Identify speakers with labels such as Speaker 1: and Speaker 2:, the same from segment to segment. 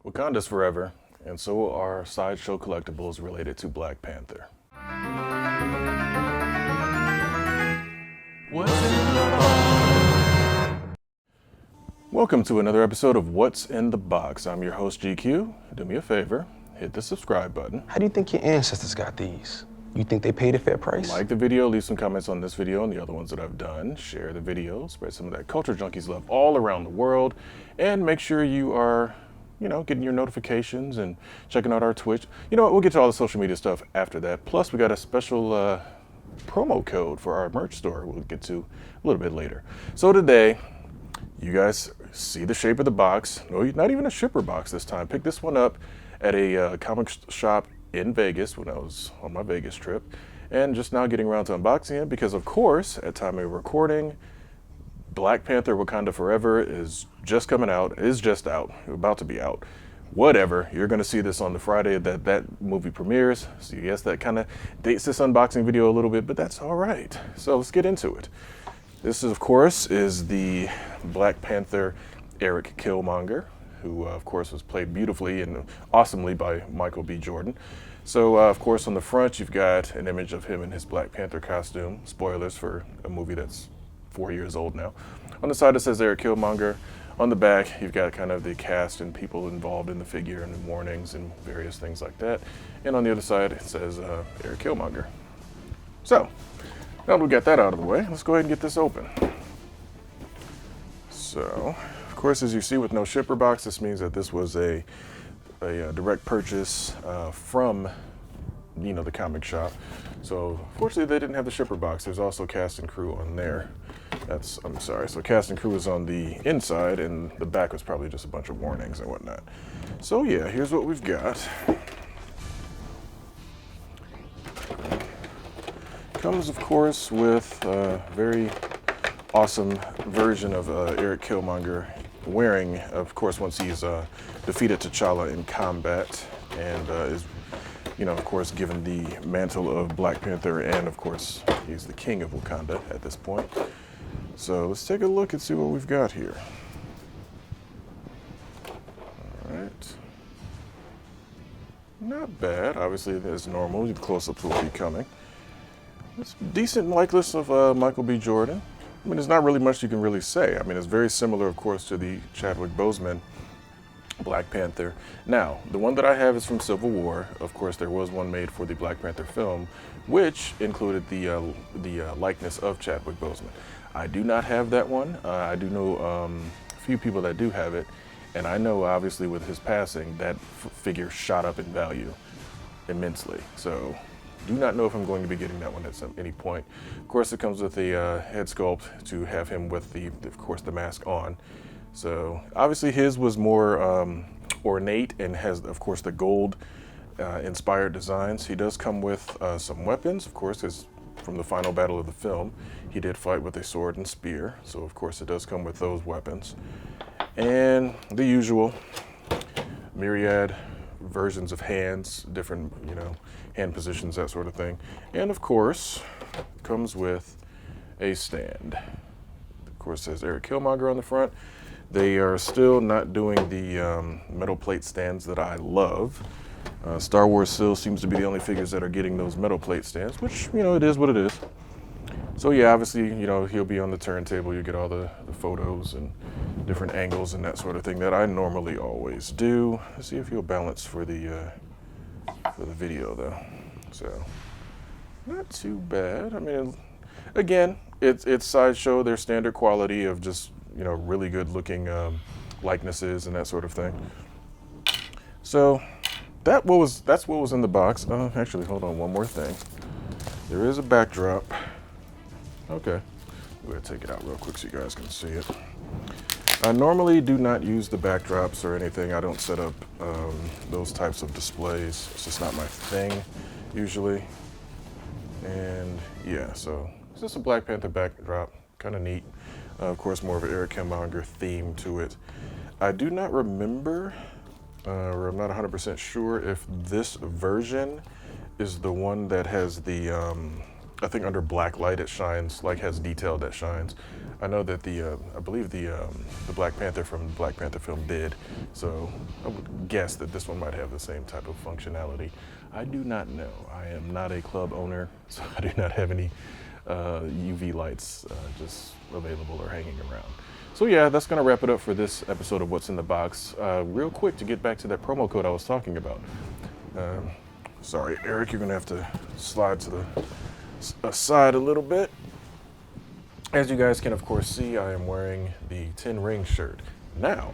Speaker 1: Wakanda's forever, and so are sideshow collectibles related to Black Panther. What's in the box? Welcome to another episode of What's in the Box. I'm your host, GQ. Do me a favor, hit the subscribe button.
Speaker 2: How do you think your ancestors got these? You think they paid a fair price?
Speaker 1: Like the video, leave some comments on this video and the other ones that I've done. Share the video, spread some of that culture junkies love all around the world, and make sure you are getting your notifications and checking out our Twitch. You know what, we'll get to all the social media stuff after that. Plus, we got a special promo code for our merch store we'll get to a little bit later. So today, you guys see the shape of the box. No, not even a shipper box this time. Picked this one up at a comic shop in Vegas when I was on my Vegas trip. And just now getting around to unboxing it because, of course, at time of recording, Black Panther Wakanda Forever is just coming out, is just out, about to be out. Whatever, you're gonna see this on the Friday that movie premieres. So yes, that kind of dates this unboxing video a little bit, but that's all right. So let's get into it. This is, of course, is the Black Panther Erik Killmonger, who of course was played beautifully and awesomely by Michael B. Jordan. So of course on the front you've got an image of him in his Black Panther costume. Spoilers for a movie that's 4 years old now. On the side it says Erik Killmonger. On the back you've got kind of the cast and people involved in the figure and the warnings and various things like that. And on the other side it says Erik Killmonger. So now that we got that out of the way, let's go ahead and get this open. So of course, as you see with no shipper box, this means that this was a direct purchase from the comic shop. So fortunately they didn't have the shipper box. There's also cast and crew on there. So cast and crew is on the inside and the back was probably just a bunch of warnings and whatnot. So yeah, here's what we've got. Comes of course with a very awesome version of Erik Killmonger wearing, of course, once he's defeated T'Challa in combat and is of course, given the mantle of Black Panther, and of course, he's the king of Wakanda at this point. So let's take a look and see what we've got here. All right. Not bad. Obviously, as normal, the close-ups will be coming. It's a decent likeness of Michael B. Jordan. I mean, there's not really much you can really say. I mean, it's very similar, of course, to the Chadwick Boseman Black Panther. Now, the one that I have is from Civil War. Of course, there was one made for the Black Panther film, which included the likeness of Chadwick Boseman. I do not have that one. I do know a few people that do have it, and I know, obviously, with his passing, that figure shot up in value immensely. So, do not know if I'm going to be getting that one at any point. Of course, it comes with a head sculpt to have him with of course, the mask on. So obviously his was more ornate and has, of course, the gold inspired designs. He does come with some weapons, of course, because from the final battle of the film, he did fight with a sword and spear. So of course it does come with those weapons. And the usual myriad versions of hands, different, hand positions, that sort of thing. And of course, comes with a stand. Of course, it says Erik Killmonger on the front. They are still not doing the metal plate stands that I love. Star Wars still seems to be the only figures that are getting those metal plate stands, which, it is what it is. So yeah, obviously, he'll be on the turntable. You get all the photos and different angles and that sort of thing that I normally always do. Let's see if he'll balance for the video though. So not too bad. I mean, again, it's sideshow, their standard quality of just really good looking likenesses and that sort of thing. So that's what was in the box. Actually, hold on, one more thing. There is a backdrop. Okay, we're gonna take it out real quick so you guys can see it. I normally do not use the backdrops or anything. I don't set up those types of displays. It's just not my thing usually. And yeah, so it's just a Black Panther backdrop, kind of neat. Of course, more of an Erik Killmonger theme to it. I do not remember, or I'm not 100% sure if this version is the one that has the I think under black light it shines, like has detail that shines. I know that I believe the Black Panther from the Black Panther film did, so I would guess that this one might have the same type of functionality. I do not know. I am not a club owner, so I do not have any UV lights just available or hanging around. So yeah, that's gonna wrap it up for this episode of What's in the Box. Real quick, to get back to that promo code I was talking about. Sorry, Eric, you're gonna have to slide to the aside a little bit. As you guys can of course see, I am wearing the 10 Ring shirt. Now,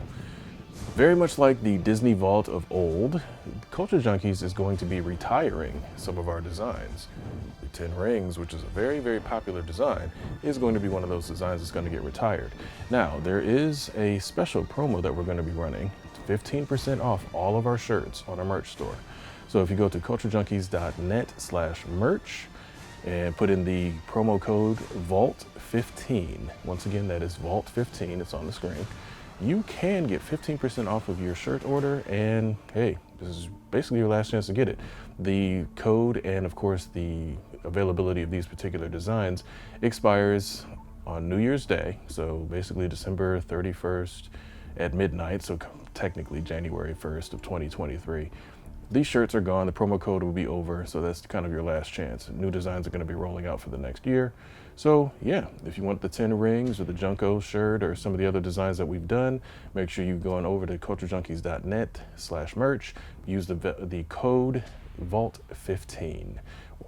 Speaker 1: very much like the Disney Vault of old, Culture Junkies is going to be retiring some of our designs. The 10 Rings, which is a very, very popular design, is going to be one of those designs that's going to get retired. Now, there is a special promo that we're going to be running, 15% off all of our shirts on our merch store. So if you go to culturejunkies.net/merch, and put in the promo code VAULT15. Once again, that is VAULT15, it's on the screen. You can get 15% off of your shirt order, and hey, this is basically your last chance to get it. The code and of course the availability of these particular designs expires on New Year's Day, so basically December 31st at midnight, so technically January 1st of 2023. These shirts are gone, the promo code will be over, so that's kind of your last chance. New designs are going to be rolling out for the next year. So yeah, if you want the 10 Rings or the Junko shirt or some of the other designs that we've done, make sure you go on over to culturejunkies.net/merch, use the code VAULT15.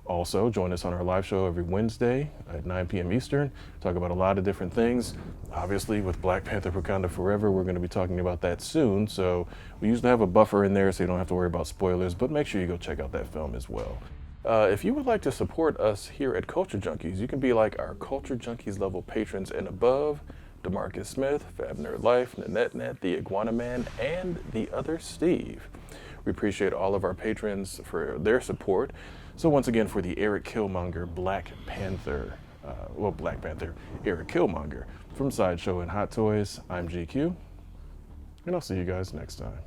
Speaker 1: Also, join us on our live show every Wednesday at 9 p.m. Eastern. Talk about a lot of different things. Obviously, with Black Panther Wakanda Forever, we're going to be talking about that soon. So we usually have a buffer in there so you don't have to worry about spoilers, but make sure you go check out that film as well. If you would like to support us here at Culture Junkies, you can be like our Culture Junkies level patrons and above. DeMarcus Smith, Fab Nerd Life, Nanette Net, the Iguana Man, and the other Steve. We appreciate all of our patrons for their support. So once again, for the Erik Killmonger Black Panther, Black Panther Erik Killmonger from Sideshow and Hot Toys, I'm GQ, and I'll see you guys next time.